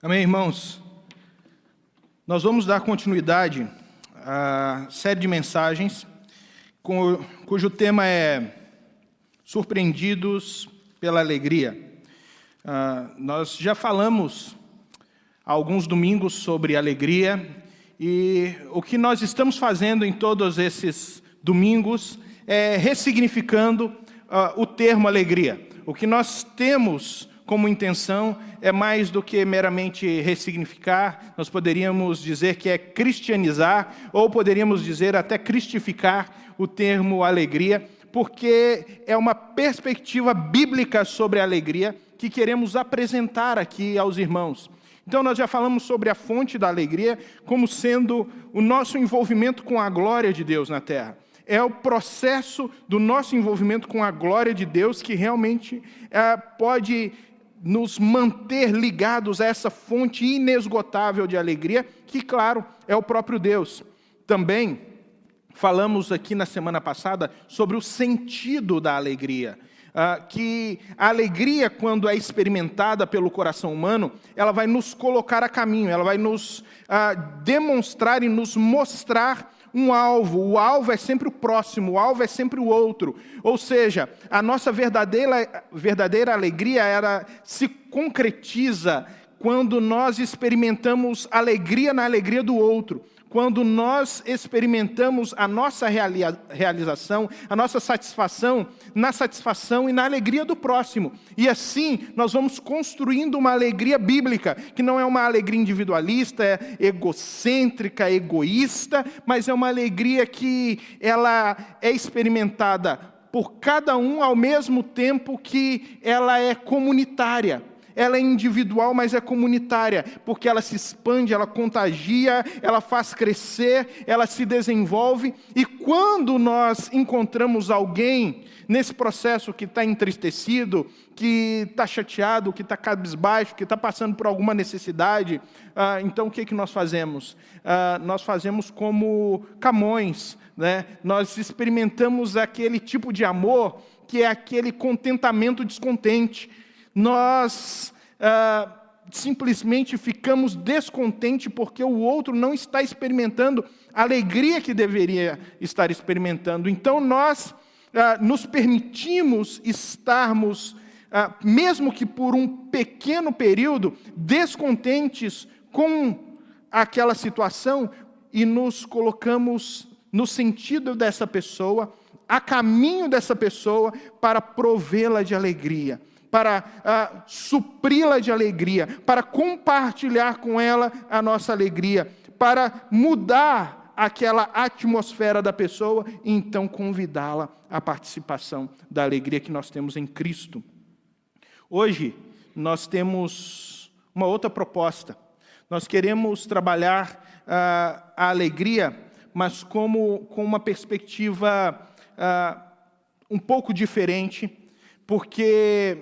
Amém, irmãos? Nós vamos dar continuidade à série de mensagens cujo tema é Surpreendidos pela Alegria. Nós já falamos há alguns domingos sobre alegria e o que nós estamos fazendo em todos esses domingos é ressignificando o termo alegria. O que nós temos como intenção é mais do que meramente ressignificar, nós poderíamos dizer que é cristianizar, ou poderíamos dizer até cristificar o termo alegria, porque é uma perspectiva bíblica sobre a alegria que queremos apresentar aqui aos irmãos. Então nós já falamos sobre a fonte da alegria como sendo o nosso envolvimento com a glória de Deus na terra. É o processo do nosso envolvimento com a glória de Deus que realmente pode nos manter ligados a essa fonte inesgotável de alegria, que, claro, é o próprio Deus. Também falamos aqui na semana passada sobre o sentido da alegria. Que a alegria, quando é experimentada pelo coração humano, ela vai nos colocar a caminho, ela vai nos demonstrar e nos mostrar um alvo. O alvo é sempre o próximo, o alvo é sempre o outro. Ou seja, a nossa verdadeira alegria se concretiza quando nós experimentamos alegria na alegria do outro. Quando nós experimentamos a nossa realização, a nossa satisfação na satisfação e na alegria do próximo. E assim, nós vamos construindo uma alegria bíblica, que não é uma alegria individualista, egocêntrica, egoísta, mas é uma alegria que ela é experimentada por cada um ao mesmo tempo que ela é comunitária. Ela é individual, mas é comunitária, porque ela se expande, ela contagia, ela faz crescer, ela se desenvolve. E quando nós encontramos alguém nesse processo que está entristecido, que está chateado, que está cabisbaixo, que está passando por alguma necessidade, então o que nós fazemos? Nós fazemos como Camões, né? Nós experimentamos aquele tipo de amor que é aquele contentamento descontente. Nós simplesmente ficamos descontentes porque o outro não está experimentando a alegria que deveria estar experimentando. Então nós nos permitimos estarmos, mesmo que por um pequeno período, descontentes com aquela situação e nos colocamos no sentido dessa pessoa, a caminho dessa pessoa para provê-la de alegria, para supri-la de alegria, para compartilhar com ela a nossa alegria, para mudar aquela atmosfera da pessoa e então convidá-la à participação da alegria que nós temos em Cristo. Hoje nós temos uma outra proposta. Nós queremos trabalhar a alegria, mas com uma perspectiva um pouco diferente, porque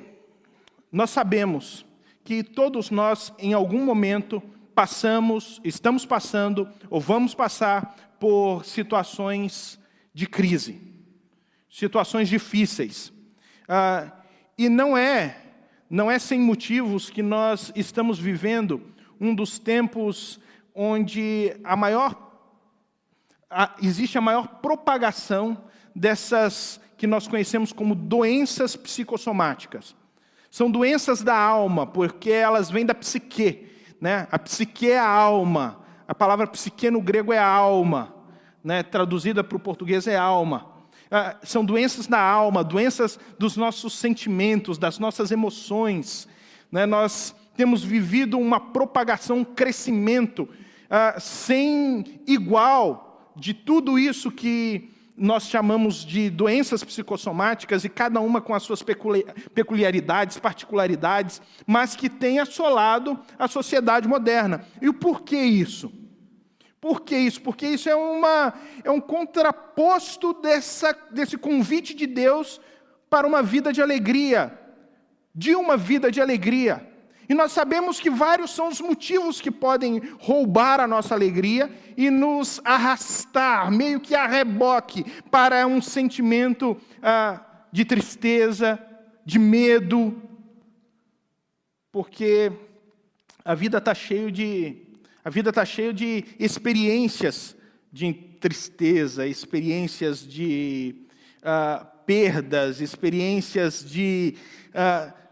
nós sabemos que todos nós, em algum momento, estamos passando ou vamos passar por situações de crise, situações difíceis. E não é sem motivos que nós estamos vivendo um dos tempos onde existe a maior propagação dessas que nós conhecemos como doenças psicossomáticas. São doenças da alma, porque elas vêm da psique, né? A psique é a alma. A palavra psique no grego é alma, né? Traduzida para o português é alma. São doenças da alma, doenças dos nossos sentimentos, das nossas emoções, né? Nós temos vivido uma propagação, um crescimento sem igual de tudo isso que nós chamamos de doenças psicossomáticas, e cada uma com as suas peculiaridades, particularidades, mas que tem assolado a sociedade moderna. E o porquê isso? Por que isso? Porque isso é um contraposto desse convite de Deus para uma vida de alegria, E nós sabemos que vários são os motivos que podem roubar a nossa alegria e nos arrastar, meio que a reboque, para um sentimento de tristeza, de medo. Porque a vida está cheia de experiências de tristeza, experiências de perdas, experiências de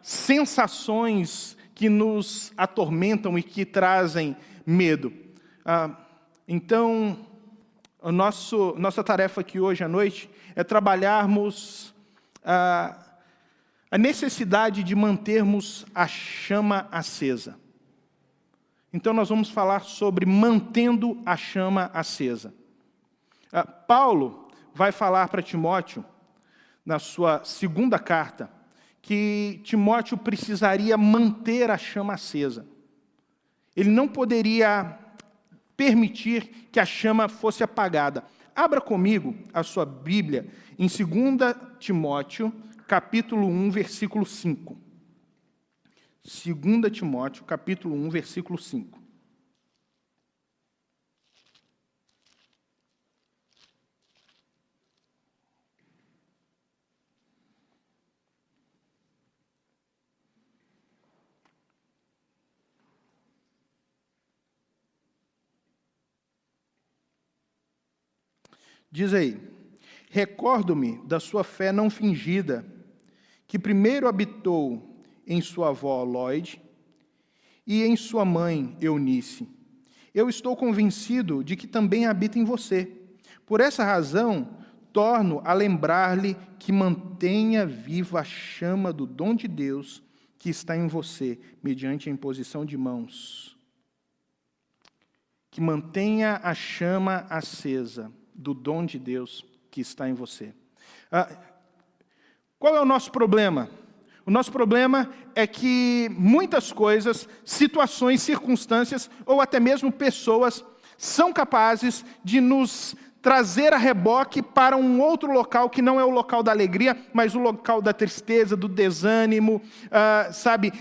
sensações que nos atormentam e que trazem medo. Então, nossa tarefa aqui hoje à noite é trabalharmos a necessidade de mantermos a chama acesa. Então nós vamos falar sobre mantendo a chama acesa. Paulo vai falar para Timóteo, na sua segunda carta, que Timóteo precisaria manter a chama acesa. Ele não poderia permitir que a chama fosse apagada. Abra comigo a sua Bíblia em 2 Timóteo, capítulo 1, versículo 5. 2 Timóteo, capítulo 1, versículo 5. Diz aí: recordo-me da sua fé não fingida, que primeiro habitou em sua avó Lóide e em sua mãe Eunice. Eu estou convencido de que também habita em você. Por essa razão, torno a lembrar-lhe que mantenha viva a chama do dom de Deus que está em você, mediante a imposição de mãos. Que mantenha a chama acesa do dom de Deus que está em você. Qual é o nosso problema? O nosso problema é que muitas coisas, situações, circunstâncias, ou até mesmo pessoas, são capazes de nos trazer a reboque para um outro local que não é o local da alegria, mas o local da tristeza, do desânimo,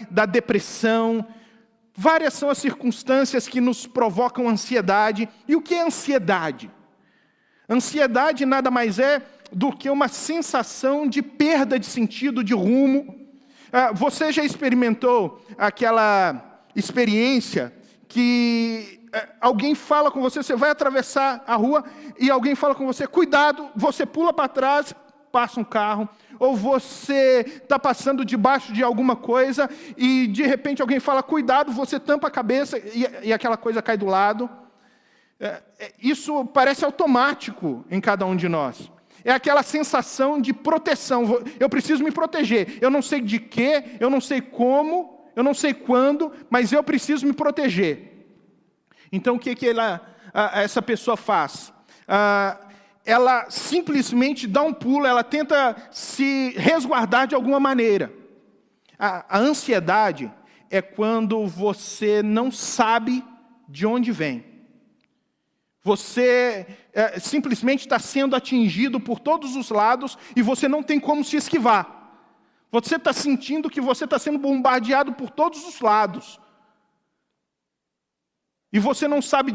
da depressão. Várias são as circunstâncias que nos provocam ansiedade. E o que é ansiedade? Ansiedade nada mais é do que uma sensação de perda de sentido, de rumo. Você já experimentou aquela experiência que alguém fala com você, você vai atravessar a rua e alguém fala com você, cuidado, você pula para trás, passa um carro, ou você está passando debaixo de alguma coisa e de repente alguém fala, cuidado, você tampa a cabeça e aquela coisa cai do lado. Isso parece automático em cada um de nós. É aquela sensação de proteção. Eu preciso me proteger. Eu não sei de quê, eu não sei como, eu não sei quando, mas eu preciso me proteger. Então o que essa pessoa faz? Ela simplesmente dá um pulo, ela tenta se resguardar de alguma maneira. A ansiedade é quando você não sabe de onde vem. Você simplesmente está sendo atingido por todos os lados e você não tem como se esquivar. Você está sentindo que você está sendo bombardeado por todos os lados. E você não sabe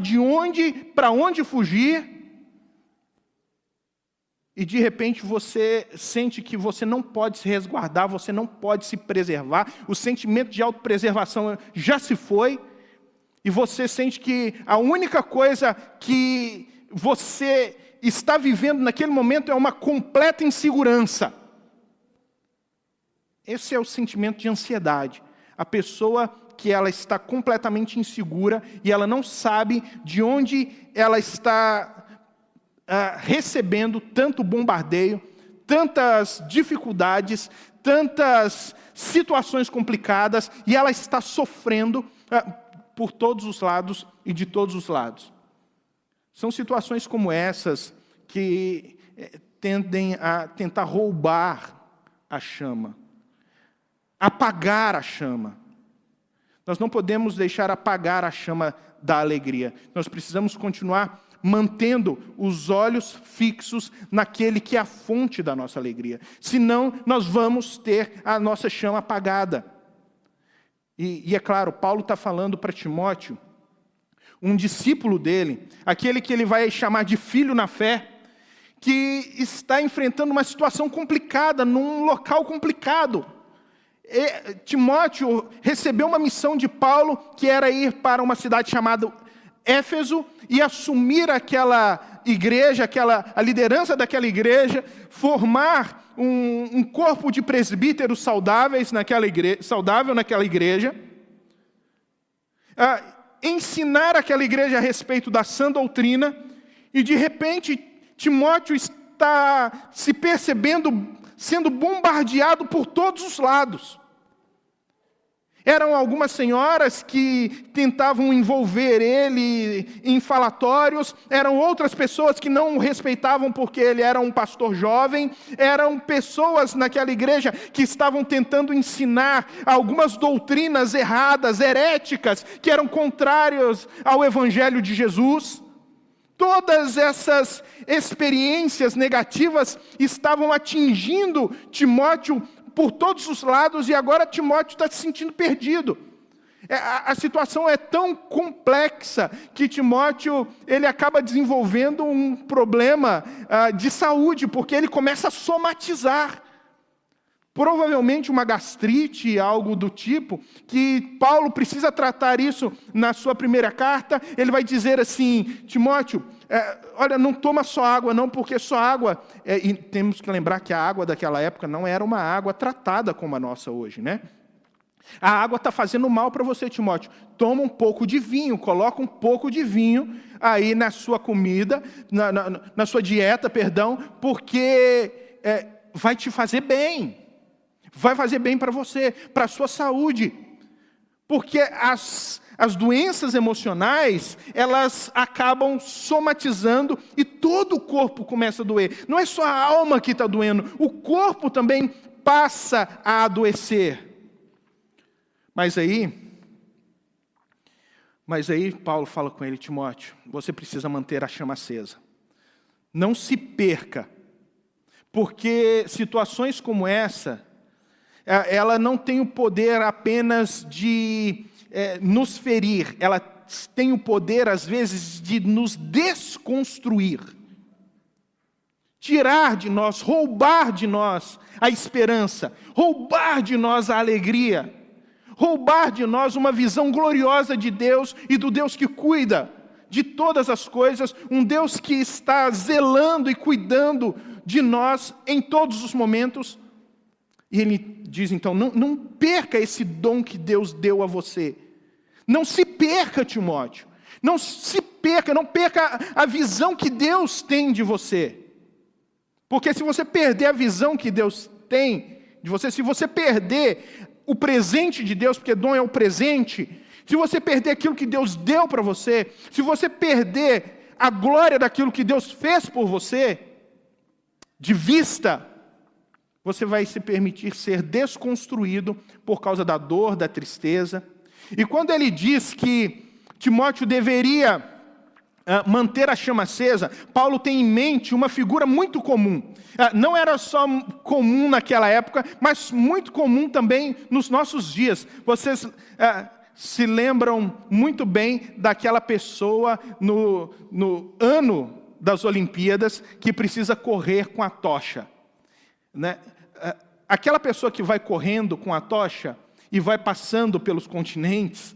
para onde fugir. E de repente você sente que você não pode se resguardar, você não pode se preservar. O sentimento de autopreservação já se foi. E você sente que a única coisa que você está vivendo naquele momento é uma completa insegurança. Esse é o sentimento de ansiedade. A pessoa que ela está completamente insegura e ela não sabe de onde ela está recebendo tanto bombardeio, tantas dificuldades, tantas situações complicadas, e ela está sofrendo por todos os lados e de todos os lados. São situações como essas que tendem a tentar roubar a chama, apagar a chama. Nós não podemos deixar apagar a chama da alegria. Nós precisamos continuar mantendo os olhos fixos naquele que é a fonte da nossa alegria. Senão, nós vamos ter a nossa chama apagada. E é claro, Paulo está falando para Timóteo, um discípulo dele, aquele que ele vai chamar de filho na fé, que está enfrentando uma situação complicada, num local complicado. Timóteo recebeu uma missão de Paulo, que era ir para uma cidade chamada Éfeso e assumir aquela igreja, a liderança daquela igreja, formar um corpo de presbíteros saudável naquela igreja, ensinar aquela igreja a respeito da sã doutrina, e de repente Timóteo está se percebendo sendo bombardeado por todos os lados. Eram algumas senhoras que tentavam envolver ele em falatórios, eram outras pessoas que não o respeitavam porque ele era um pastor jovem, eram pessoas naquela igreja que estavam tentando ensinar algumas doutrinas erradas, heréticas, que eram contrárias ao Evangelho de Jesus. Todas essas experiências negativas estavam atingindo Timóteo por todos os lados, e agora Timóteo está se sentindo perdido. A situação é tão complexa que Timóteo ele acaba desenvolvendo um problema de saúde, porque ele começa a somatizar. Provavelmente uma gastrite, algo do tipo, que Paulo precisa tratar isso na sua primeira carta. Ele vai dizer assim: Timóteo, olha, não toma só água não, porque só água... e temos que lembrar que a água daquela época não era uma água tratada como a nossa hoje, né? A água está fazendo mal para você, Timóteo. Toma um pouco de vinho, coloca um pouco de vinho aí na sua comida, na sua dieta, perdão, porque vai te fazer bem. Vai fazer bem para você, para a sua saúde. Porque as doenças emocionais, elas acabam somatizando e todo o corpo começa a doer. Não é só a alma que está doendo, o corpo também passa a adoecer. Mas aí Paulo fala com ele: Timóteo, você precisa manter a chama acesa. Não se perca, porque situações como essa, ela não tem o poder apenas de nos ferir, ela tem o poder, às vezes, de nos desconstruir. Tirar de nós, roubar de nós a esperança, roubar de nós a alegria, roubar de nós uma visão gloriosa de Deus e do Deus que cuida de todas as coisas, um Deus que está zelando e cuidando de nós em todos os momentos. E ele diz então: não perca esse dom que Deus deu a você. Não se perca, Timóteo. Não se perca, não perca a visão que Deus tem de você. Porque se você perder a visão que Deus tem de você, se você perder o presente de Deus, porque dom é o presente, se você perder aquilo que Deus deu para você, se você perder a glória daquilo que Deus fez por você, de vista, você vai se permitir ser desconstruído por causa da dor, da tristeza. E quando ele diz que Timóteo deveria manter a chama acesa, Paulo tem em mente uma figura muito comum. Não era só comum naquela época, mas muito comum também nos nossos dias. Vocês se lembram muito bem daquela pessoa no ano das Olimpíadas que precisa correr com a tocha, né? Aquela pessoa que vai correndo com a tocha e vai passando pelos continentes,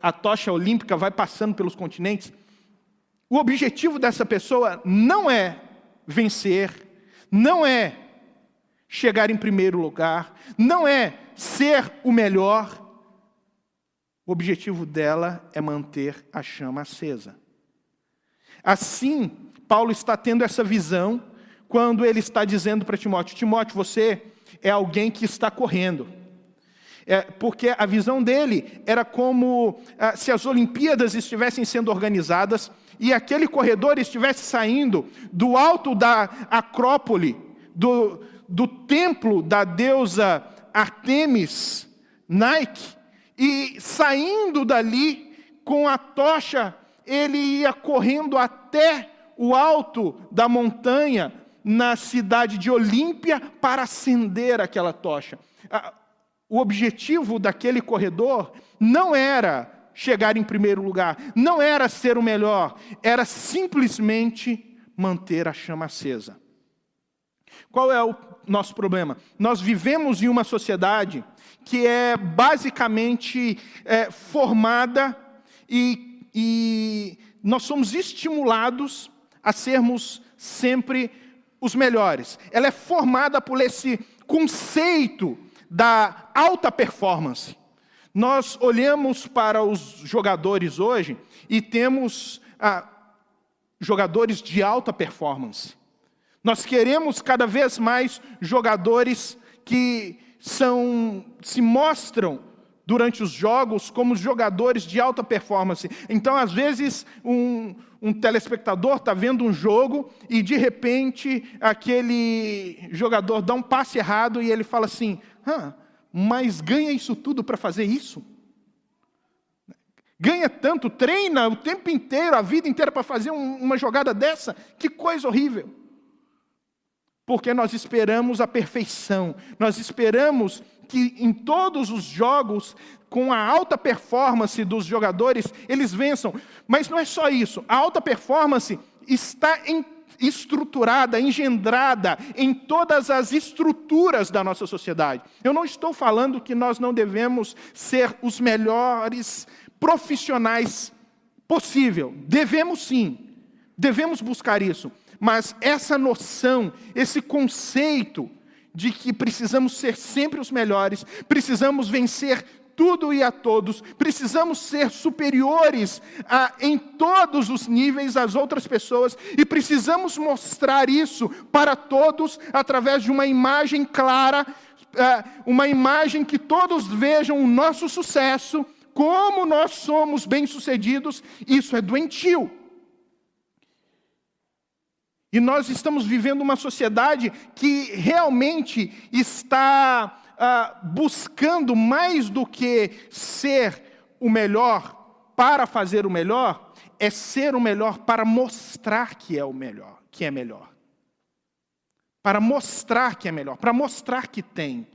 a tocha olímpica vai passando pelos continentes. O objetivo dessa pessoa não é vencer, não é chegar em primeiro lugar, não é ser o melhor. O objetivo dela é manter a chama acesa. Assim, Paulo está tendo essa visão quando ele está dizendo para Timóteo: Timóteo, você é alguém que está correndo. Porque a visão dele era como se as Olimpíadas estivessem sendo organizadas e aquele corredor estivesse saindo do alto da Acrópole, do templo da deusa Artemis, Nike, e saindo dali com a tocha, ele ia correndo até o alto da montanha, na cidade de Olímpia, para acender aquela tocha. O objetivo daquele corredor não era chegar em primeiro lugar, não era ser o melhor, era simplesmente manter a chama acesa. Qual é o nosso problema? Nós vivemos em uma sociedade que é basicamente formada e nós somos estimulados a sermos sempre os melhores. Ela é formada por esse conceito da alta performance. Nós olhamos para os jogadores hoje e temos jogadores de alta performance. Nós queremos cada vez mais jogadores que se mostram durante os jogos como jogadores de alta performance. Então, às vezes, um telespectador está vendo um jogo e, de repente, aquele jogador dá um passe errado e ele fala assim, mas ganha isso tudo para fazer isso? Ganha tanto, treina o tempo inteiro, a vida inteira para fazer uma jogada dessa? Que coisa horrível. Porque nós esperamos a perfeição. Nós esperamos que em todos os jogos, com a alta performance dos jogadores, eles vençam. Mas não é só isso. A alta performance está estruturada, engendrada em todas as estruturas da nossa sociedade. Eu não estou falando que nós não devemos ser os melhores profissionais possível. Devemos sim. Devemos buscar isso. Mas essa noção, esse conceito de que precisamos ser sempre os melhores, precisamos vencer tudo e a todos, precisamos ser superiores em todos os níveis às outras pessoas e precisamos mostrar isso para todos através de uma imagem clara, uma imagem que todos vejam o nosso sucesso, como nós somos bem-sucedidos. Isso é doentio. E nós estamos vivendo uma sociedade que realmente está buscando mais do que ser o melhor para fazer o melhor, é ser o melhor para mostrar que é o melhor, que é melhor. Para mostrar que é melhor, para mostrar que tem.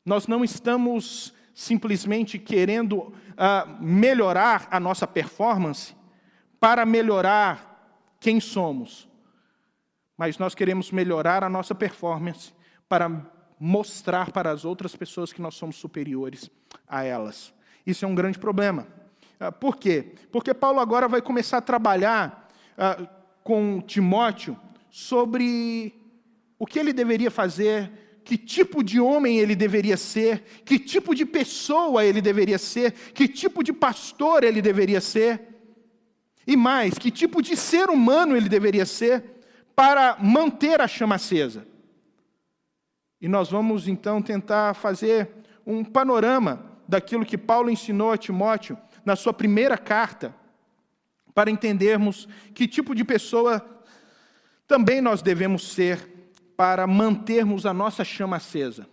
Nós não estamos simplesmente querendo melhorar a nossa performance para melhorar quem somos. Mas nós queremos melhorar a nossa performance para mostrar para as outras pessoas que nós somos superiores a elas. Isso é um grande problema. Por quê? Porque Paulo agora vai começar a trabalhar com Timóteo sobre o que ele deveria fazer, que tipo de homem ele deveria ser, que tipo de pessoa ele deveria ser, que tipo de pastor ele deveria ser, e mais, que tipo de ser humano ele deveria ser, para manter a chama acesa. E nós vamos então tentar fazer um panorama daquilo que Paulo ensinou a Timóteo na sua primeira carta, para entendermos que tipo de pessoa também nós devemos ser para mantermos a nossa chama acesa.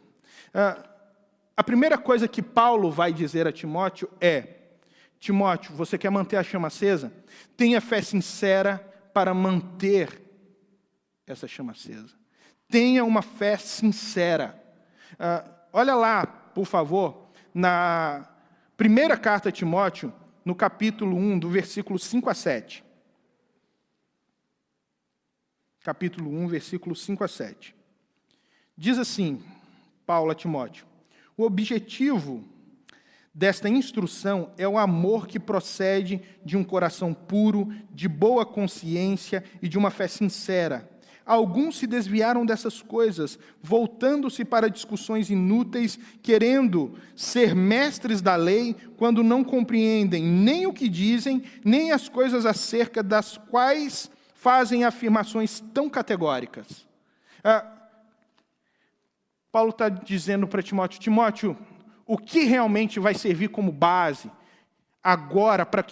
A primeira coisa que Paulo vai dizer a Timóteo é: Timóteo, você quer manter a chama acesa? Tenha fé sincera para manter essa chama acesa. Tenha uma fé sincera. Olha lá, por favor, na primeira carta a Timóteo, no capítulo 1, do versículo 5 a 7. Capítulo 1, versículo 5 a 7. Diz assim, Paulo a Timóteo: o objetivo desta instrução é o amor que procede de um coração puro, de boa consciência e de uma fé sincera. Alguns se desviaram dessas coisas, voltando-se para discussões inúteis, querendo ser mestres da lei, quando não compreendem nem o que dizem, nem as coisas acerca das quais fazem afirmações tão categóricas. Paulo está dizendo para Timóteo: Timóteo, o que realmente vai servir como base agora para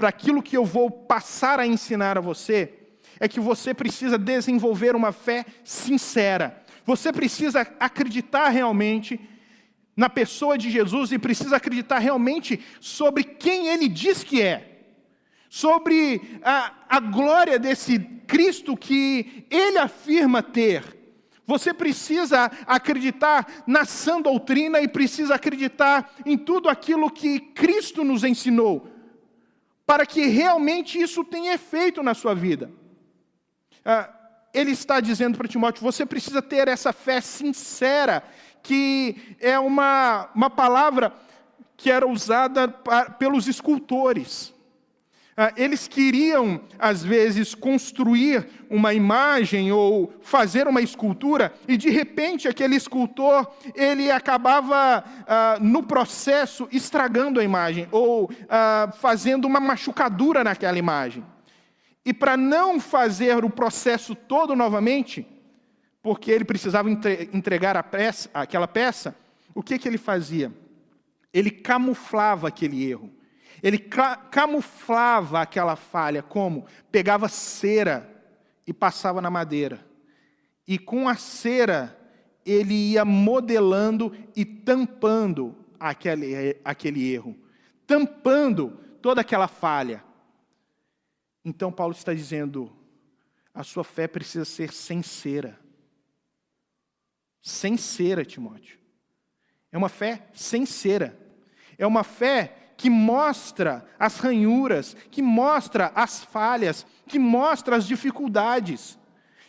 aquilo que eu vou passar a ensinar a você, é que você precisa desenvolver uma fé sincera. Você precisa acreditar realmente na pessoa de Jesus e precisa acreditar realmente sobre quem Ele diz que é. Sobre a glória desse Cristo que Ele afirma ter. Você precisa acreditar na sã doutrina e precisa acreditar em tudo aquilo que Cristo nos ensinou, para que realmente isso tenha efeito na sua vida. ele está dizendo para Timóteo, você precisa ter essa fé sincera, que é uma palavra que era usada pelos escultores. Eles queriam, às vezes, construir uma imagem ou fazer uma escultura, e de repente aquele escultor, ele acabava, no processo, estragando a imagem, ou fazendo uma machucadura naquela imagem. E para não fazer o processo todo novamente, porque ele precisava entregar aquela peça, o que ele fazia? Ele camuflava aquele erro. Ele camuflava aquela falha, como? Pegava cera e passava na madeira. E com a cera, ele ia modelando e tampando aquele erro. Tampando toda aquela falha. Então Paulo está dizendo, a sua fé precisa ser sem cera. Sem cera, Timóteo. É uma fé sem cera. É uma fé que mostra as ranhuras, que mostra as falhas, que mostra as dificuldades,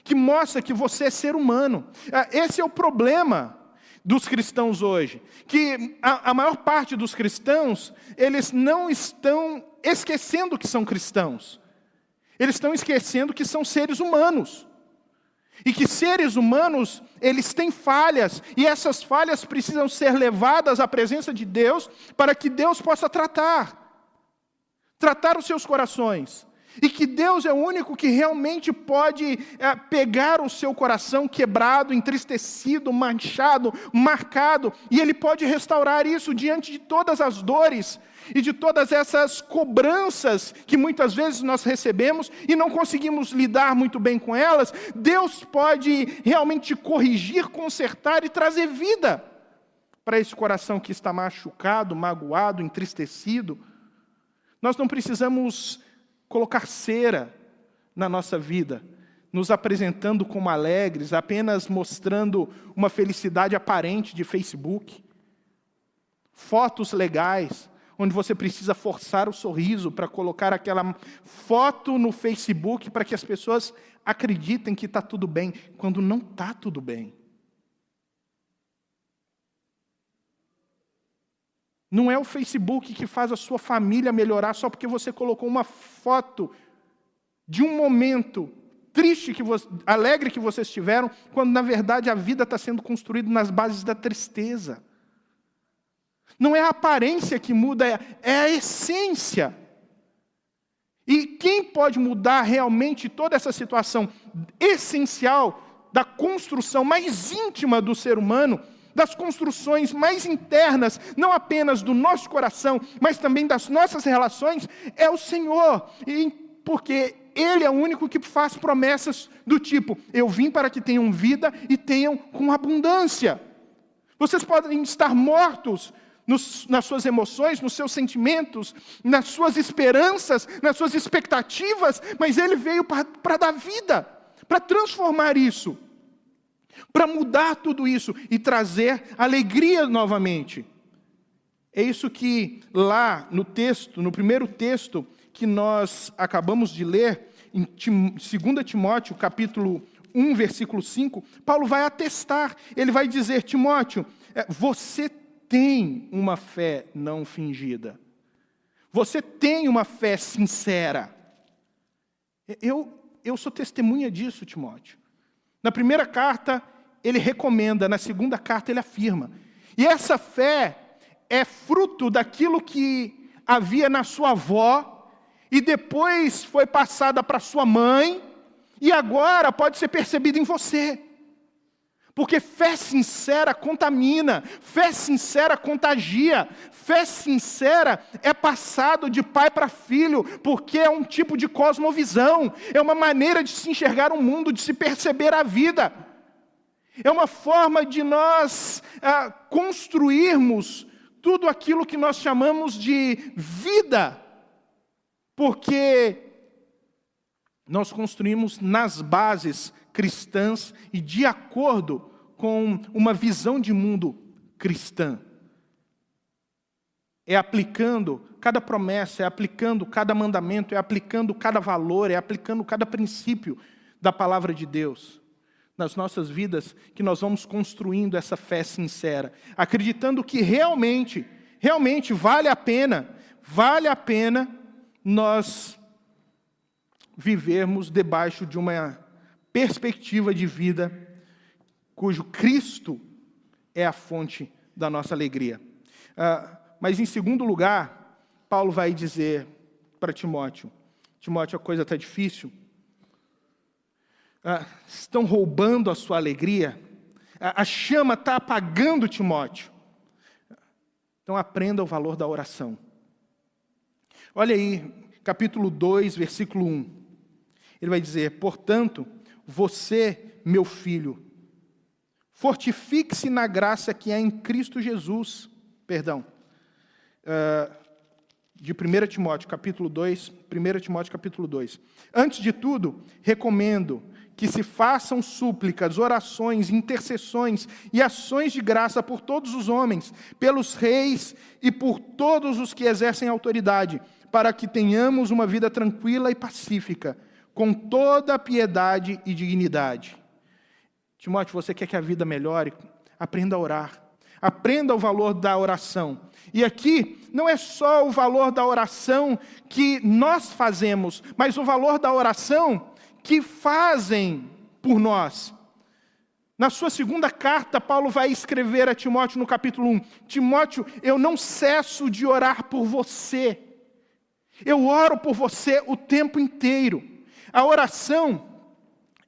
que mostra que você é ser humano. Esse é o problema dos cristãos hoje, que a maior parte dos cristãos, eles não estão esquecendo que são cristãos. Eles estão esquecendo que são seres humanos. E que seres humanos, eles têm falhas, e essas falhas precisam ser levadas à presença de Deus, para que Deus possa tratar os seus corações. E que Deus é o único que realmente pode pegar o seu coração quebrado, entristecido, manchado, marcado, e Ele pode restaurar isso diante de todas as dores, e de todas essas cobranças que muitas vezes nós recebemos e não conseguimos lidar muito bem com elas. Deus pode realmente corrigir, consertar e trazer vida para esse coração que está machucado, magoado, entristecido. Nós não precisamos colocar cera na nossa vida, nos apresentando como alegres, apenas mostrando uma felicidade aparente de Facebook, fotos legais, onde você precisa forçar o sorriso para colocar aquela foto no Facebook para que as pessoas acreditem que está tudo bem, quando não está tudo bem. Não é o Facebook que faz a sua família melhorar só porque você colocou uma foto de um momento triste, alegre que vocês tiveram, quando na verdade a vida está sendo construída nas bases da tristeza. Não é a aparência que muda, é a essência. E quem pode mudar realmente toda essa situação essencial da construção mais íntima do ser humano, das construções mais internas, não apenas do nosso coração, mas também das nossas relações, é o Senhor. Porque Ele é o único que faz promessas do tipo, eu vim para que tenham vida e tenham com abundância. Vocês podem estar mortos nas suas emoções, nos seus sentimentos, nas suas esperanças, nas suas expectativas, mas Ele veio para dar vida, para transformar isso, para mudar tudo isso e trazer alegria novamente. É isso que lá no texto, no primeiro texto que nós acabamos de ler, em 2 Timóteo, capítulo 1, versículo 5, Paulo vai atestar, ele vai dizer, Timóteo, você tem uma fé não fingida. Você tem uma fé sincera. Eu sou testemunha disso, Timóteo. Na primeira carta, ele recomenda. Na segunda carta, ele afirma. E essa fé é fruto daquilo que havia na sua avó, e depois foi passada para sua mãe, e agora pode ser percebida em você. Porque fé sincera contamina, fé sincera contagia, fé sincera é passado de pai para filho, porque é um tipo de cosmovisão, é uma maneira de se enxergar o mundo, de se perceber a vida. É uma forma de nós construirmos tudo aquilo que nós chamamos de vida, porque nós construímos nas bases cristãs e de acordo com uma visão de mundo cristã. É aplicando cada promessa, é aplicando cada mandamento, é aplicando cada valor, é aplicando cada princípio da palavra de Deus nas nossas vidas que nós vamos construindo essa fé sincera, acreditando que realmente vale a pena nós vivermos debaixo de uma perspectiva de vida cujo Cristo é a fonte da nossa alegria. Mas em segundo lugar, Paulo vai dizer para Timóteo, a coisa está difícil, estão roubando a sua alegria, a chama está apagando Timóteo. Então aprenda o valor da oração. Olha aí, capítulo 2, versículo 1. Ele vai dizer, portanto, você, meu filho, fortifique-se na graça que há em Cristo Jesus. De 1 Timóteo, capítulo 2, 1 Timóteo, capítulo 2. Antes de tudo, recomendo que se façam súplicas, orações, intercessões e ações de graça por todos os homens, pelos reis e por todos os que exercem autoridade, para que tenhamos uma vida tranquila e pacífica, com toda a piedade e dignidade. Timóteo, você quer que a vida melhore? Aprenda a orar. Aprenda o valor da oração. E aqui, não é só o valor da oração que nós fazemos, mas o valor da oração que fazem por nós. Na sua segunda carta, Paulo vai escrever a Timóteo no capítulo 1. Timóteo, eu não cesso de orar por você. Eu oro por você o tempo inteiro. A oração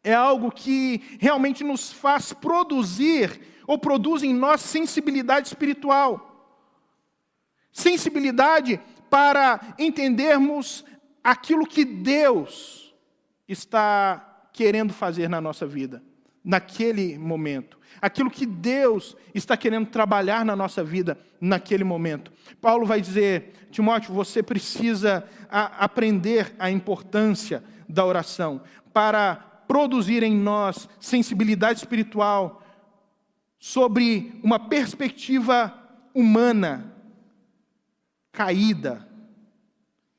é algo que realmente nos faz produzir, ou produz em nós sensibilidade espiritual. Sensibilidade para entendermos aquilo que Deus está querendo fazer na nossa vida, naquele momento. Aquilo que Deus está querendo trabalhar na nossa vida, naquele momento. Paulo vai dizer, Timóteo, você precisa aprender a importância da oração, para produzir em nós sensibilidade espiritual sobre uma perspectiva humana caída.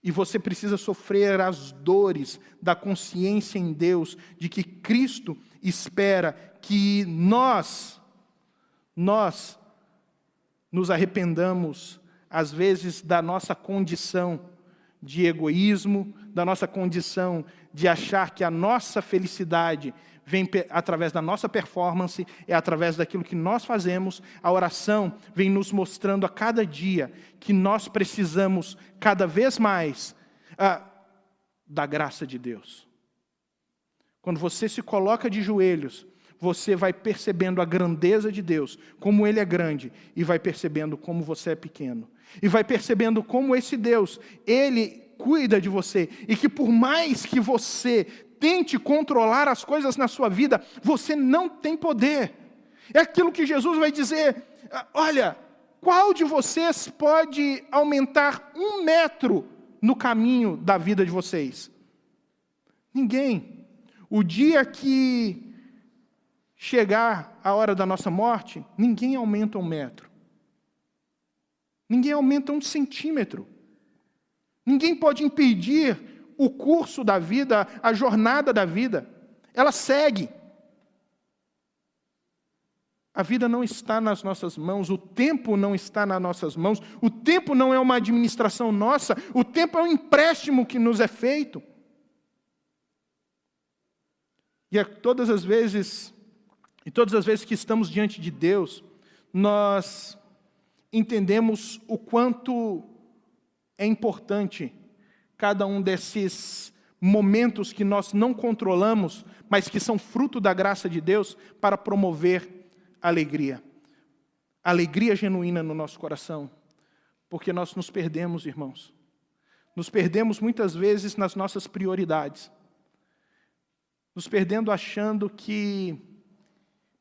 E você precisa sofrer as dores da consciência em Deus de que Cristo espera que nós nos arrependamos, às vezes, da nossa condição de egoísmo, da nossa condição de achar que a nossa felicidade vem através da nossa performance, é através daquilo que nós fazemos. A oração vem nos mostrando a cada dia que nós precisamos cada vez mais da graça de Deus. Quando você se coloca de joelhos, você vai percebendo a grandeza de Deus, como Ele é grande, e vai percebendo como você é pequeno. E vai percebendo como esse Deus, Ele cuida de você, e que por mais que você tente controlar as coisas na sua vida, você não tem poder. É aquilo que Jesus vai dizer, olha, qual de vocês pode aumentar 1 metro no caminho da vida de vocês? Ninguém. O dia que chegar a hora da nossa morte, ninguém aumenta 1 metro. Ninguém aumenta 1 centímetro. Ninguém pode impedir o curso da vida, a jornada da vida. Ela segue. A vida não está nas nossas mãos, o tempo não está nas nossas mãos, o tempo não é uma administração nossa, o tempo é um empréstimo que nos é feito. E todas as vezes que estamos diante de Deus, nós entendemos o quanto é importante cada um desses momentos que nós não controlamos, mas que são fruto da graça de Deus para promover alegria. Alegria genuína no nosso coração. Porque nós nos perdemos, irmãos. Nos perdemos muitas vezes nas nossas prioridades. Nos perdendo achando que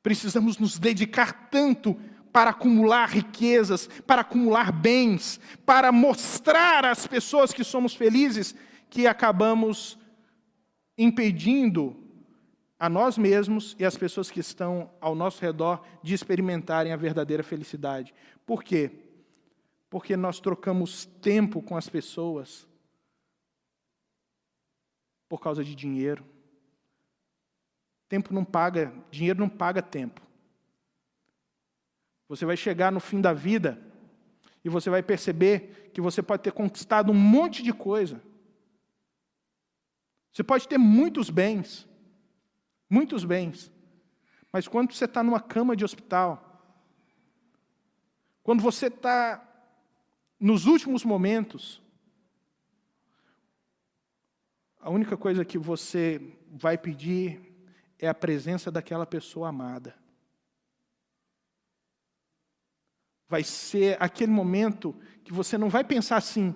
precisamos nos dedicar tanto para acumular riquezas, para acumular bens, para mostrar às pessoas que somos felizes, que acabamos impedindo a nós mesmos e as pessoas que estão ao nosso redor de experimentarem a verdadeira felicidade. Por quê? Porque nós trocamos tempo com as pessoas por causa de dinheiro. Tempo não paga, dinheiro não paga tempo. Você vai chegar no fim da vida e você vai perceber que você pode ter conquistado um monte de coisa. Você pode ter muitos bens, mas quando você está numa cama de hospital, quando você está nos últimos momentos, a única coisa que você vai pedir é a presença daquela pessoa amada. Vai ser aquele momento que você não vai pensar assim,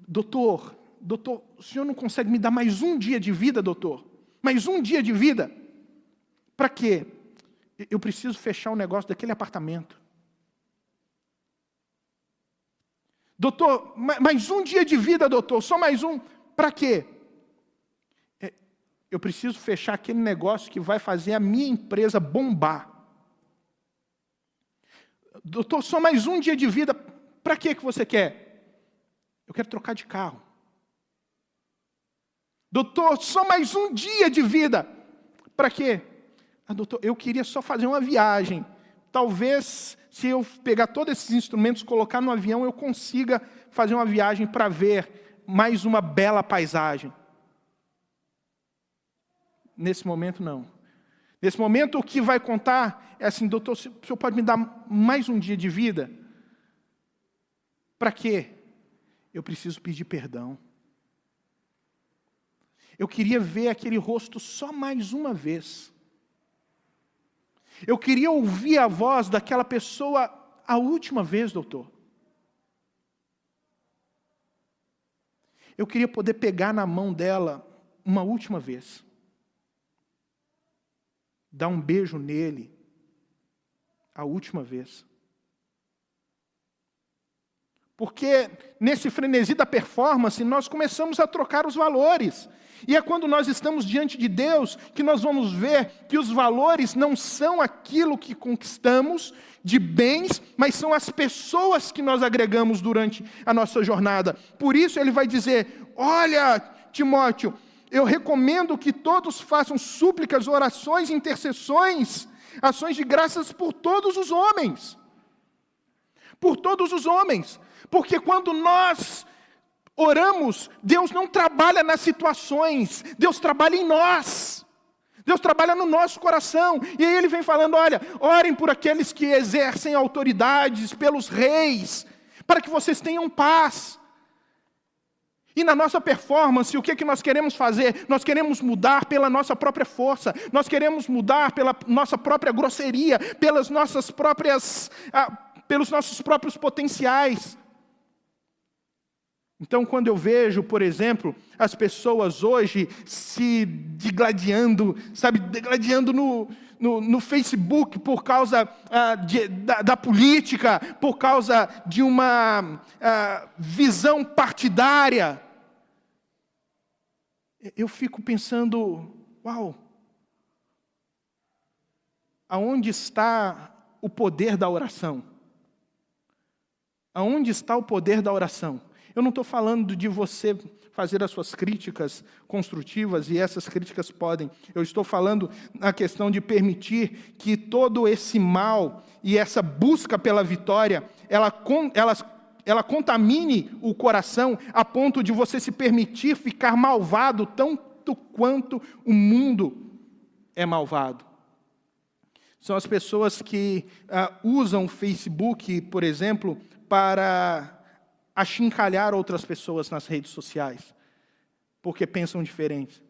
doutor, o senhor não consegue me dar mais um dia de vida, doutor? Mais um dia de vida? Para quê? Eu preciso fechar o negócio daquele apartamento. Doutor, mais um dia de vida, doutor, só mais um. Para quê? Eu preciso fechar aquele negócio que vai fazer a minha empresa bombar. Doutor, só mais um dia de vida, para que você quer? Eu quero trocar de carro. Doutor, só mais um dia de vida, para quê? Doutor, eu queria só fazer uma viagem. Talvez, se eu pegar todos esses instrumentos, colocar no avião, eu consiga fazer uma viagem para ver mais uma bela paisagem. Nesse momento, não. Nesse momento, o que vai contar é assim, doutor, o senhor pode me dar mais um dia de vida? Para quê? Eu preciso pedir perdão. Eu queria ver aquele rosto só mais uma vez. Eu queria ouvir a voz daquela pessoa a última vez, doutor. Eu queria poder pegar na mão dela uma última vez. Dar um beijo nele a última vez. Porque nesse frenesi da performance, nós começamos a trocar os valores. E é quando nós estamos diante de Deus que nós vamos ver que os valores não são aquilo que conquistamos de bens, mas são as pessoas que nós agregamos durante a nossa jornada. Por isso ele vai dizer, olha, Timóteo, eu recomendo que todos façam súplicas, orações, intercessões, ações de graças por todos os homens. Por todos os homens. Porque quando nós oramos, Deus não trabalha nas situações, Deus trabalha em nós. Deus trabalha no nosso coração. E aí ele vem falando, olha, orem por aqueles que exercem autoridades, pelos reis, para que vocês tenham paz. E na nossa performance, o que nós queremos fazer? Nós queremos mudar pela nossa própria força, nós queremos mudar pela nossa própria grosseria, pelos nossos próprios potenciais. Então, quando eu vejo, por exemplo, as pessoas hoje se degladiando no Facebook por causa da política, por causa de uma visão partidária, eu fico pensando, uau, aonde está o poder da oração? Aonde está o poder da oração? Eu não estou falando de você fazer as suas críticas construtivas, e essas críticas podem. Eu estou falando na questão de permitir que todo esse mal e essa busca pela vitória, ela contamine o coração a ponto de você se permitir ficar malvado tanto quanto o mundo é malvado. São as pessoas que usam o Facebook, por exemplo, para achincalhar outras pessoas nas redes sociais, porque pensam diferente.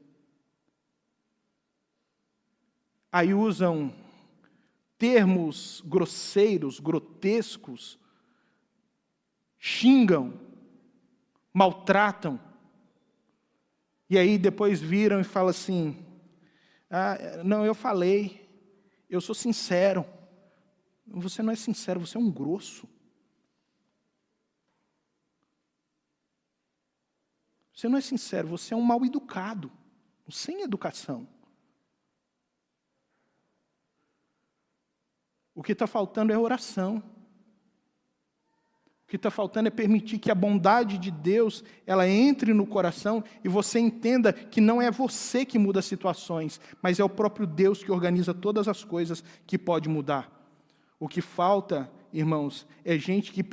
Aí usam termos grosseiros, grotescos, xingam, maltratam, e aí depois viram e falam assim, não, eu falei, eu sou sincero. Você não é sincero, você é um grosso. Você não é sincero, você é um mal educado, sem educação. O que está faltando é oração. O que está faltando é permitir que a bondade de Deus, ela entre no coração e você entenda que não é você que muda as situações, mas é o próprio Deus que organiza todas as coisas que pode mudar. O que falta, irmãos, é gente que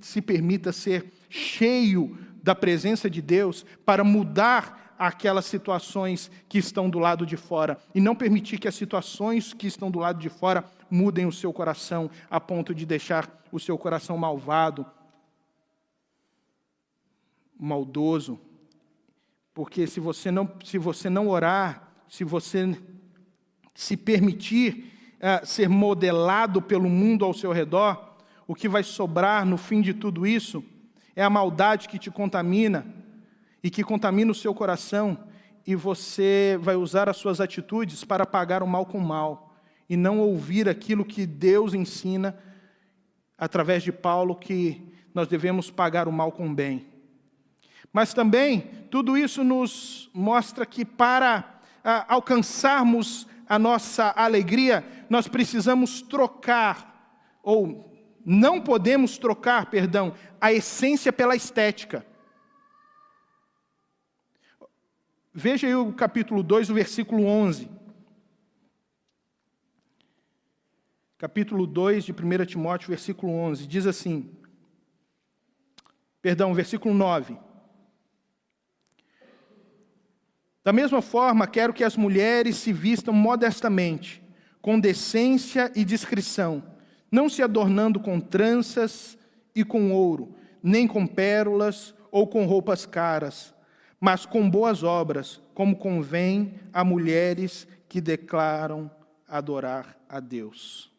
se permita ser cheio da presença de Deus para mudar aquelas situações que estão do lado de fora e não permitir que as situações que estão do lado de fora mudem o seu coração a ponto de deixar o seu coração malvado, maldoso. Porque se você não orar, se você se permitir ser modelado pelo mundo ao seu redor, o que vai sobrar no fim de tudo isso é a maldade que te contamina e que contamina o seu coração, e você vai usar as suas atitudes para pagar o mal com o mal, e não ouvir aquilo que Deus ensina, através de Paulo, que nós devemos pagar o mal com o bem. Mas também, tudo isso nos mostra que para alcançarmos a nossa alegria, nós precisamos trocar, ou não podemos trocar, a essência pela estética. Veja aí o capítulo 2, o versículo 11. Capítulo 2 de 1 Timóteo, versículo 11. Diz assim, versículo 9. Da mesma forma, quero que as mulheres se vistam modestamente, com decência e discrição, não se adornando com tranças e com ouro, nem com pérolas ou com roupas caras, mas com boas obras, como convém a mulheres que declaram adorar a Deus.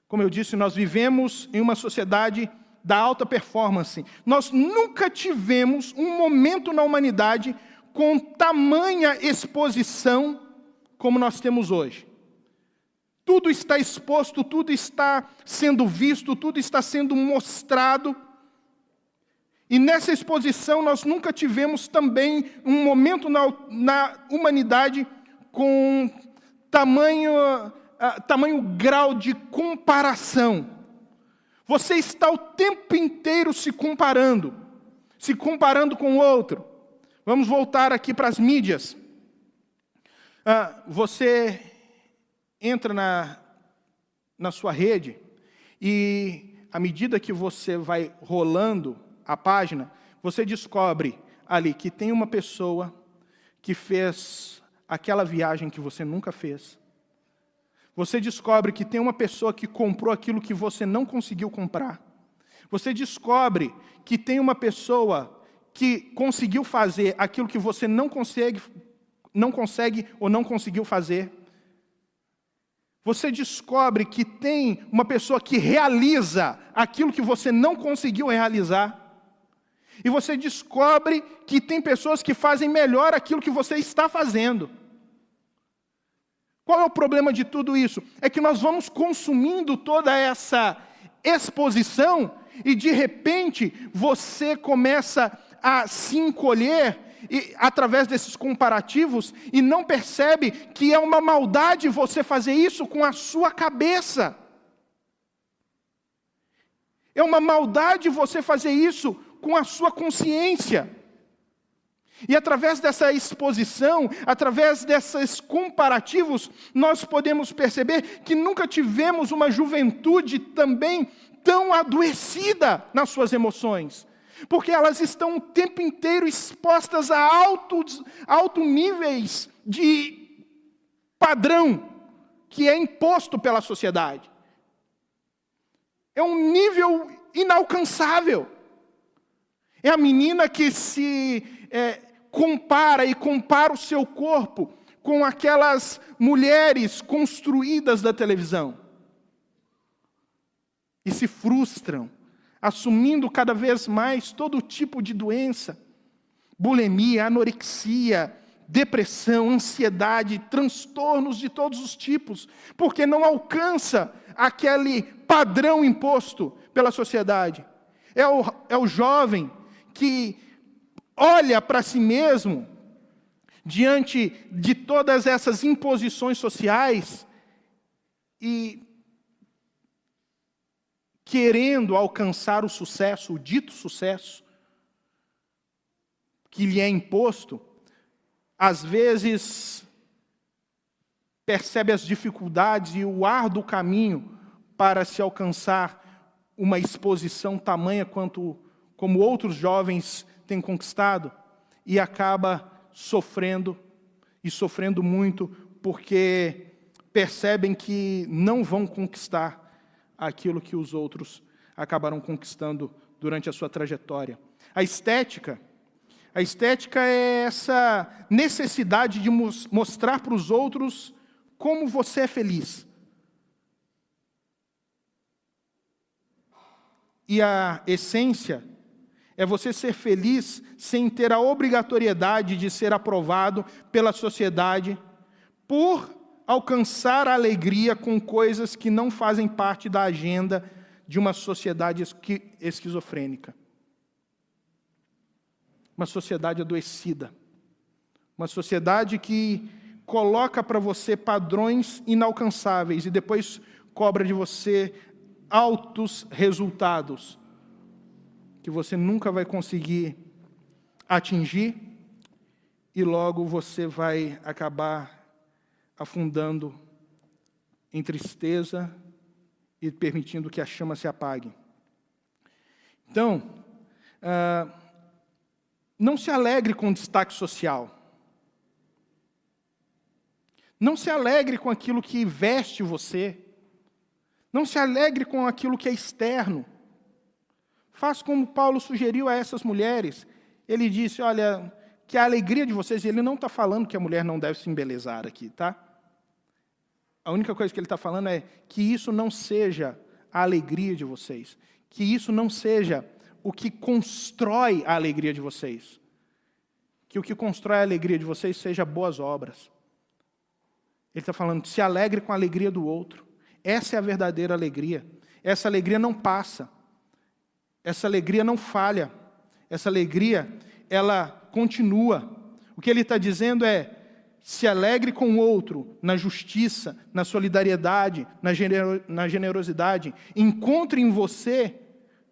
Como eu disse, nós vivemos em uma sociedade da alta performance. Nós nunca tivemos um momento na humanidade com tamanha exposição como nós temos hoje. Tudo está exposto, tudo está sendo visto, tudo está sendo mostrado. E nessa exposição nós nunca tivemos também um momento na humanidade com tamanho grau de comparação. Você está o tempo inteiro se comparando com o outro. Vamos voltar aqui para as mídias. Você entra na sua rede e, à medida que você vai rolando a página, você descobre ali que tem uma pessoa que fez aquela viagem que você nunca fez. Você descobre que tem uma pessoa que comprou aquilo que você não conseguiu comprar. Você descobre que tem uma pessoa que conseguiu fazer aquilo que você não consegue ou não conseguiu fazer. Você descobre que tem uma pessoa que realiza aquilo que você não conseguiu realizar. E você descobre que tem pessoas que fazem melhor aquilo que você está fazendo. Qual é o problema de tudo isso? É que nós vamos consumindo toda essa exposição e, de repente, você começa a se encolher através desses comparativos e não percebe que é uma maldade você fazer isso com a sua cabeça. É uma maldade você fazer isso com a sua consciência. E através dessa exposição, através desses comparativos, nós podemos perceber que nunca tivemos uma juventude também tão adoecida nas suas emoções. Porque elas estão o tempo inteiro expostas a altos níveis de padrão que é imposto pela sociedade. É um nível inalcançável. É a menina que se compara o seu corpo com aquelas mulheres construídas da televisão. E se frustram, assumindo cada vez mais todo tipo de doença. Bulimia, anorexia, depressão, ansiedade, transtornos de todos os tipos, porque não alcança aquele padrão imposto pela sociedade. É o jovem que olha para si mesmo diante de todas essas imposições sociais e querendo alcançar o sucesso, o dito sucesso, que lhe é imposto, às vezes percebe as dificuldades e o árduo caminho para se alcançar uma exposição tamanha como outros jovens têm conquistado, e acaba sofrendo, e sofrendo muito, porque percebem que não vão conquistar aquilo que os outros acabaram conquistando durante a sua trajetória. A estética é essa necessidade de mostrar para os outros como você é feliz. E a essência é você ser feliz sem ter a obrigatoriedade de ser aprovado pela sociedade, por alcançar a alegria com coisas que não fazem parte da agenda de uma sociedade esquizofrênica. Uma sociedade adoecida. Uma sociedade que coloca para você padrões inalcançáveis e depois cobra de você altos resultados que você nunca vai conseguir atingir, e logo você vai acabar afundando em tristeza e permitindo que a chama se apague. Então, não se alegre com o destaque social. Não se alegre com aquilo que veste você. Não se alegre com aquilo que é externo. Faça como Paulo sugeriu a essas mulheres. Ele disse, olha, que a alegria de vocês, ele não está falando que a mulher não deve se embelezar aqui, tá? A única coisa que ele está falando é que isso não seja a alegria de vocês. Que isso não seja o que constrói a alegria de vocês. Que o que constrói a alegria de vocês seja boas obras. Ele está falando, se alegre com a alegria do outro. Essa é a verdadeira alegria. Essa alegria não passa. Essa alegria não falha. Essa alegria, ela continua. O que ele está dizendo é, se alegre com o outro, na justiça, na solidariedade, na generosidade. Encontre em você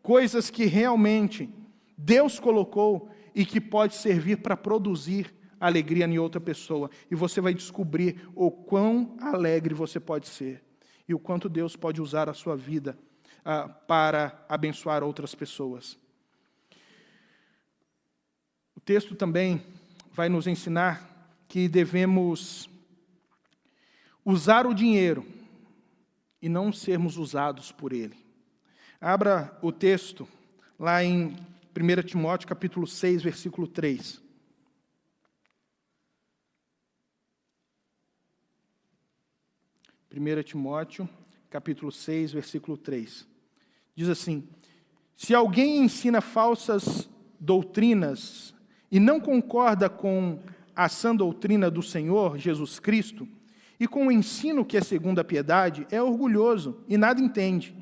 coisas que realmente Deus colocou e que pode servir para produzir alegria em outra pessoa. E você vai descobrir o quão alegre você pode ser. E o quanto Deus pode usar a sua vida para abençoar outras pessoas. O texto também vai nos ensinar que devemos usar o dinheiro e não sermos usados por ele. Abra o texto lá em 1 Timóteo capítulo 6, versículo 3. 1 Timóteo capítulo 6, versículo 3. Diz assim, se alguém ensina falsas doutrinas e não concorda com a sã doutrina do Senhor Jesus Cristo, e com o ensino que é segundo a piedade, é orgulhoso e nada entende.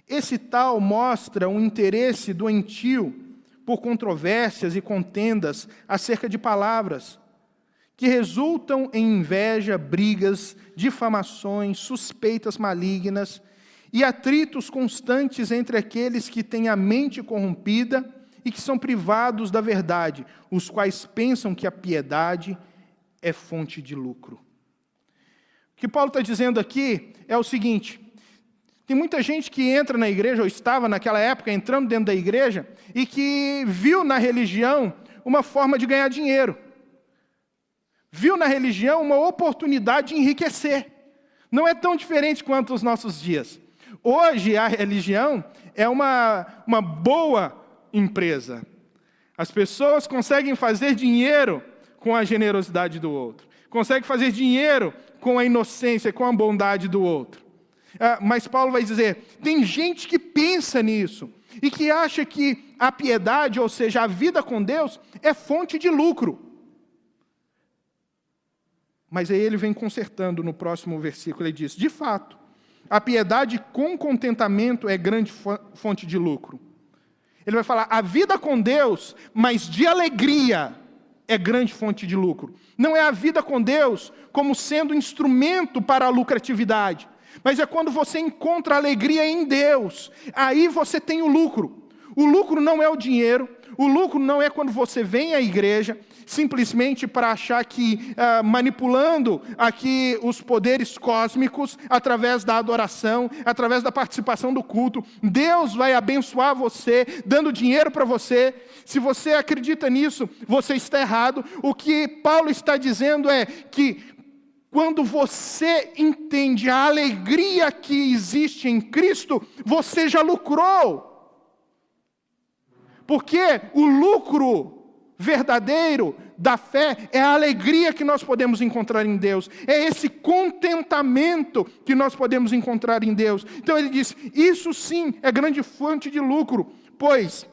Esse tal mostra um interesse doentio por controvérsias e contendas acerca de palavras, que resultam em inveja, brigas, difamações, suspeitas malignas e atritos constantes entre aqueles que têm a mente corrompida e que são privados da verdade, os quais pensam que a piedade é fonte de lucro. O que Paulo está dizendo aqui é o seguinte, tem muita gente que entra na igreja, ou estava naquela época entrando dentro da igreja, e que viu na religião uma forma de ganhar dinheiro. Viu na religião uma oportunidade de enriquecer. Não é tão diferente quanto os nossos dias. Hoje a religião é uma boa empresa. As pessoas conseguem fazer dinheiro com a generosidade do outro. Conseguem fazer dinheiro com a inocência, com a bondade do outro. Mas Paulo vai dizer, tem gente que pensa nisso e que acha que a piedade, ou seja, a vida com Deus, é fonte de lucro. Mas aí ele vem consertando no próximo versículo, ele diz, de fato, a piedade com contentamento é grande fonte de lucro. Ele vai falar, a vida com Deus, mas de alegria, é grande fonte de lucro. Não é a vida com Deus como sendo instrumento para a lucratividade, mas é quando você encontra alegria em Deus. Aí você tem o lucro. O lucro não é o dinheiro, o lucro não é quando você vem à igreja, simplesmente para achar que manipulando aqui os poderes cósmicos, através da adoração, através da participação do culto, Deus vai abençoar você, dando dinheiro para você. Se você acredita nisso, você está errado. O que Paulo está dizendo é que quando você entende a alegria que existe em Cristo, você já lucrou. Porque o lucro verdadeiro da fé é a alegria que nós podemos encontrar em Deus. É esse contentamento que nós podemos encontrar em Deus. Então ele diz, isso sim é grande fonte de lucro, pois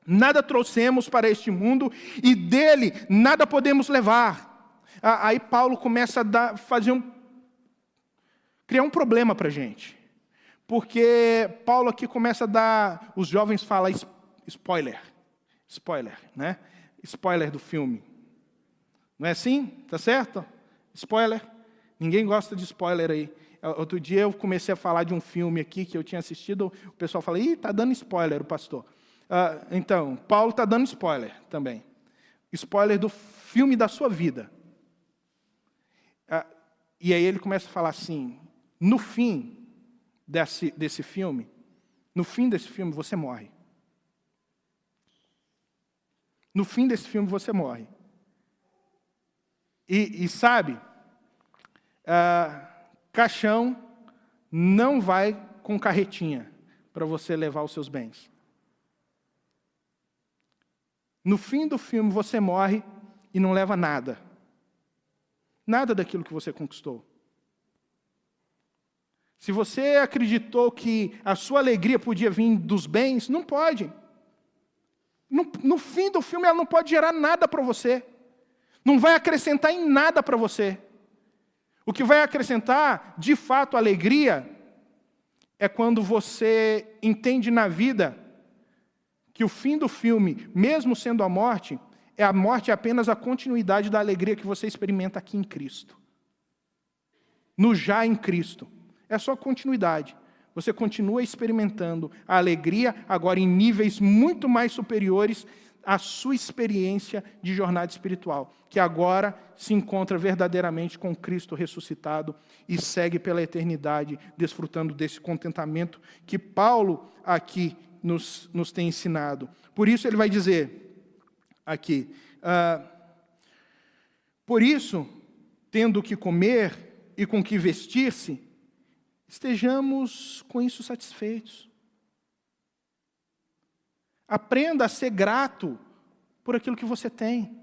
nada trouxemos para este mundo e dele nada podemos levar. Aí Paulo começa a criar um problema para a gente. Porque Paulo aqui começa a dar, os jovens falam spoiler, né? Spoiler do filme. Não é assim? Tá certo? Spoiler. Ninguém gosta de spoiler aí. Outro dia eu comecei a falar de um filme aqui que eu tinha assistido, o pessoal fala, tá dando spoiler o pastor. Então, Paulo está dando spoiler também. Spoiler do filme da sua vida. E aí ele começa a falar assim, no fim desse filme, você morre. No fim desse filme você morre. E sabe, caixão não vai com carretinha para você levar os seus bens. No fim do filme você morre e não leva nada. Nada daquilo que você conquistou. Se você acreditou que a sua alegria podia vir dos bens, não pode. No fim do filme, ela não pode gerar nada para você. Não vai acrescentar em nada para você. O que vai acrescentar, de fato, alegria, é quando você entende na vida que o fim do filme, mesmo sendo a morte é apenas a continuidade da alegria que você experimenta aqui em Cristo. No já em Cristo. É só continuidade. Você continua experimentando a alegria, agora em níveis muito mais superiores à sua experiência de jornada espiritual, que agora se encontra verdadeiramente com Cristo ressuscitado e segue pela eternidade, desfrutando desse contentamento que Paulo aqui nos tem ensinado. Por isso ele vai dizer aqui, por isso, tendo o que comer e com que vestir-se, estejamos com isso satisfeitos. Aprenda a ser grato por aquilo que você tem.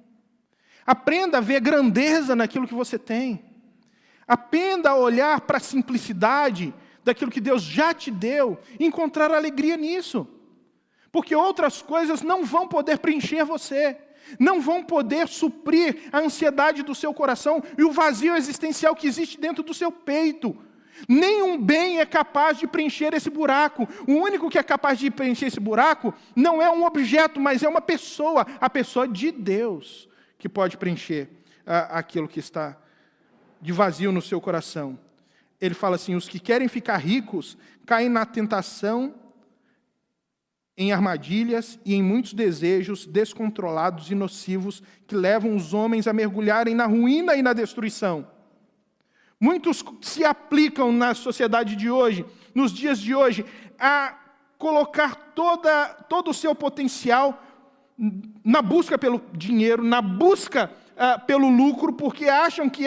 Aprenda a ver grandeza naquilo que você tem. Aprenda a olhar para a simplicidade daquilo que Deus já te deu e encontrar alegria nisso. Porque outras coisas não vão poder preencher você. Não vão poder suprir a ansiedade do seu coração e o vazio existencial que existe dentro do seu peito. Nenhum bem é capaz de preencher esse buraco. O único que é capaz de preencher esse buraco não é um objeto, mas é uma pessoa, a pessoa de Deus, que pode preencher aquilo que está de vazio no seu coração. Ele fala assim, os que querem ficar ricos caem na tentação, em armadilhas e em muitos desejos descontrolados e nocivos que levam os homens a mergulharem na ruína e na destruição. Muitos se aplicam na sociedade de hoje, nos dias de hoje, a colocar todo o seu potencial na busca pelo dinheiro, na busca pelo lucro, porque acham que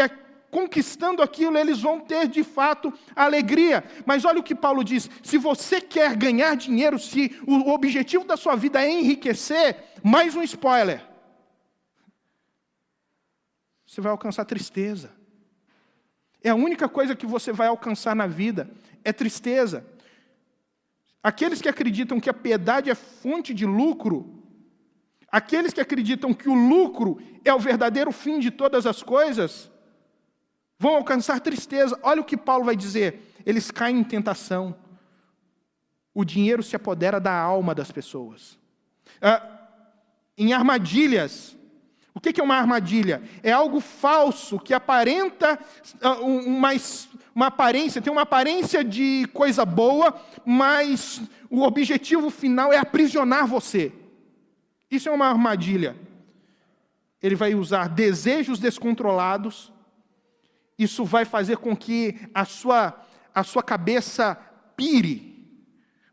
conquistando aquilo eles vão ter de fato alegria. Mas olha o que Paulo diz, se você quer ganhar dinheiro, se o objetivo da sua vida é enriquecer, mais um spoiler, você vai alcançar tristeza. É a única coisa que você vai alcançar na vida, é tristeza. Aqueles que acreditam que a piedade é fonte de lucro, aqueles que acreditam que o lucro é o verdadeiro fim de todas as coisas, vão alcançar tristeza. Olha o que Paulo vai dizer, eles caem em tentação. O dinheiro se apodera da alma das pessoas. Em armadilhas, O que é uma armadilha? É algo falso que aparenta uma aparência, tem uma aparência de coisa boa, mas o objetivo final é aprisionar você. Isso é uma armadilha. Ele vai usar desejos descontrolados. Isso vai fazer com que a sua cabeça pire.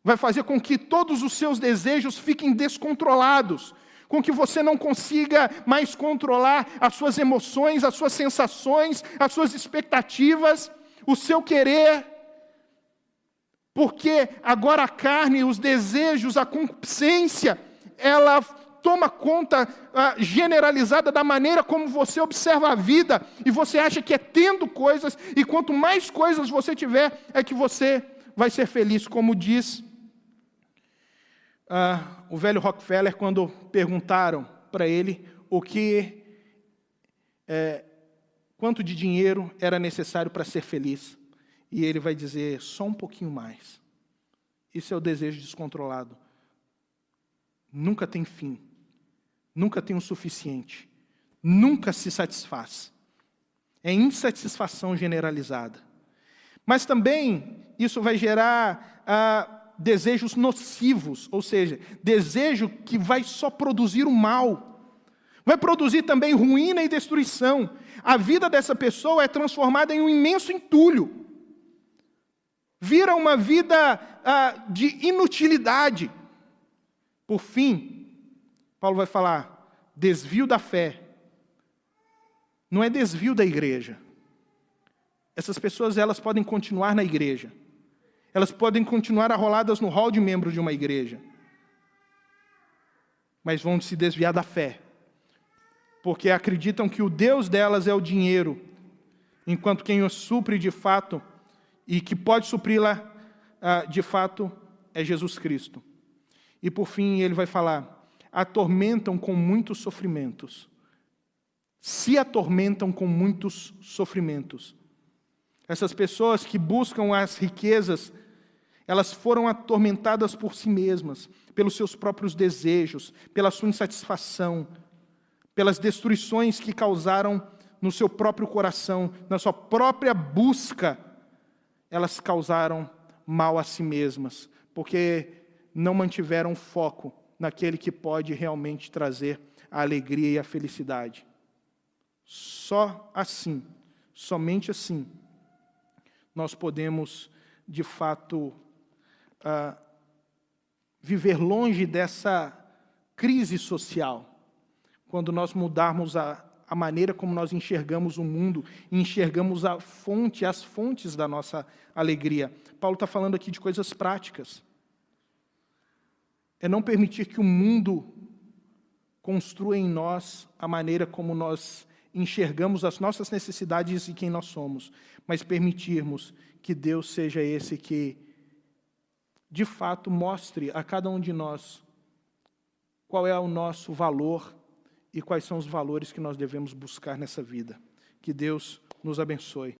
Vai fazer com que todos os seus desejos fiquem descontrolados. Com que você não consiga mais controlar as suas emoções, as suas sensações, as suas expectativas, o seu querer. Porque agora a carne, os desejos, a concupiscência, ela toma conta generalizada da maneira como você observa a vida, e você acha que é tendo coisas, e quanto mais coisas você tiver, é que você vai ser feliz, como diz o velho Rockefeller, quando perguntaram para ele quanto de dinheiro era necessário para ser feliz. E ele vai dizer, só um pouquinho mais. Isso é o desejo descontrolado. Nunca tem fim. Nunca tem o suficiente. Nunca se satisfaz. É insatisfação generalizada. Mas também isso vai gerar desejos nocivos, ou seja, desejo que vai só produzir o mal. Vai produzir também ruína e destruição. A vida dessa pessoa é transformada em um imenso entulho. Vira uma vida de inutilidade. Por fim, Paulo vai falar, desvio da fé. Não é desvio da igreja. Essas pessoas, elas podem continuar na igreja. Elas podem continuar arroladas no hall de membros de uma igreja. Mas vão se desviar da fé. Porque acreditam que o Deus delas é o dinheiro. Enquanto quem os supre de fato, e que pode supri-la de fato, é Jesus Cristo. E por fim ele vai falar, atormentam com muitos sofrimentos. Se atormentam com muitos sofrimentos. Essas pessoas que buscam as riquezas, elas foram atormentadas por si mesmas, pelos seus próprios desejos, pela sua insatisfação, pelas destruições que causaram no seu próprio coração, na sua própria busca, elas causaram mal a si mesmas, porque não mantiveram foco naquele que pode realmente trazer a alegria e a felicidade. Só assim, somente assim, nós podemos, de fato, viver longe dessa crise social, quando nós mudarmos a maneira como nós enxergamos o mundo, e enxergamos as fontes da nossa alegria. Paulo está falando aqui de coisas práticas. É não permitir que o mundo construa em nós a maneira como nós enxergamos as nossas necessidades e quem nós somos, mas permitirmos que Deus seja esse que, de fato, mostre a cada um de nós qual é o nosso valor e quais são os valores que nós devemos buscar nessa vida. Que Deus nos abençoe.